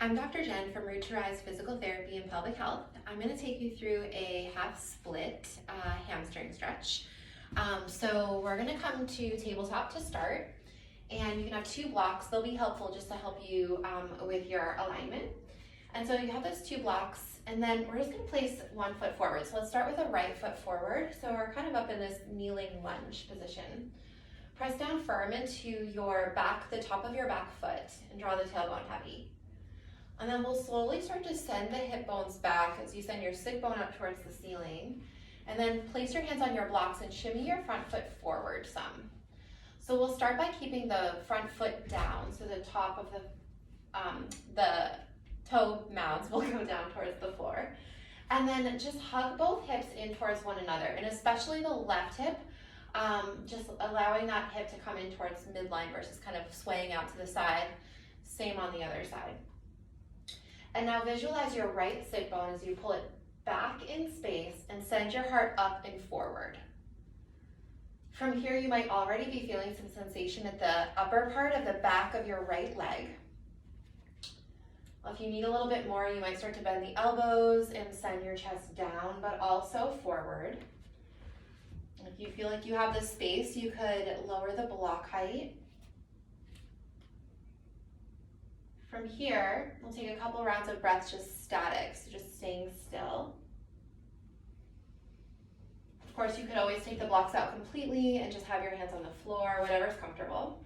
I'm Dr. Jenn from Root to Rise Physical Therapy and Pelvic Health. I'm going to take you through a half split hamstring stretch. So we're going to come to tabletop to start, and you can have two blocks. They'll be helpful just to help you with your alignment. And so you have those two blocks, and then we're just going to place one foot forward. So let's start with the right foot forward. So we're kind of up in this kneeling lunge position. Press down firm into your back, the top of your back foot, and draw the tailbone heavy. And then we'll slowly start to send the hip bones back as you send your sit bone up towards the ceiling. And then place your hands on your blocks and shimmy your front foot forward some. So we'll start by keeping the front foot down, so the top of the toe mounds will go down towards the floor. And then just hug both hips in towards one another, and especially the left hip, just allowing that hip to come in towards midline versus kind of swaying out to the side. Same on the other side. And now visualize your right sit bone as you pull it back in space and send your heart up and forward. From here, you might already be feeling some sensation at the upper part of the back of your right leg. If you need a little bit more, you might start to bend the elbows and send your chest down, but also forward. If you feel like you have the space, you could lower the block height. From here, we'll take a couple rounds of breaths just static, so just staying still. Of course, you could always take the blocks out completely and just have your hands on the floor, whatever's comfortable.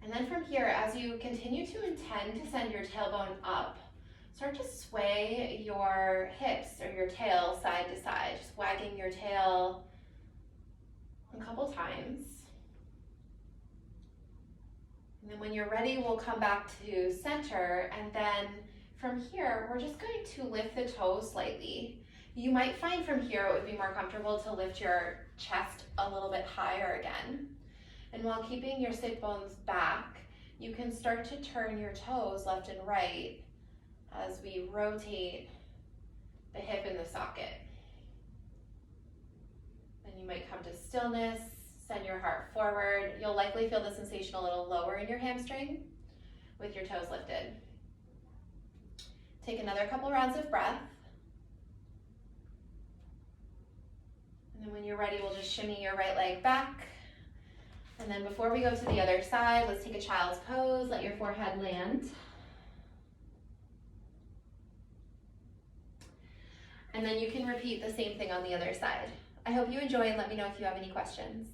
And then from here, as you continue to intend to send your tailbone up, start to sway your hips or your tail side to side, just wagging your tail a couple times. And then when you're ready, we'll come back to center, and then from here, we're just going to lift the toes slightly. You might find from here it would be more comfortable to lift your chest a little bit higher again. And while keeping your sit bones back, you can start to turn your toes left and right as we rotate the hip in the socket. Then you might come to stillness. Send your heart forward. You'll likely feel the sensation a little lower in your hamstring with your toes lifted. Take another couple rounds of breath. And then when you're ready, we'll just shimmy your right leg back. And then before we go to the other side, let's take a child's pose. Let your forehead land. And then you can repeat the same thing on the other side. I hope you enjoy, and let me know if you have any questions.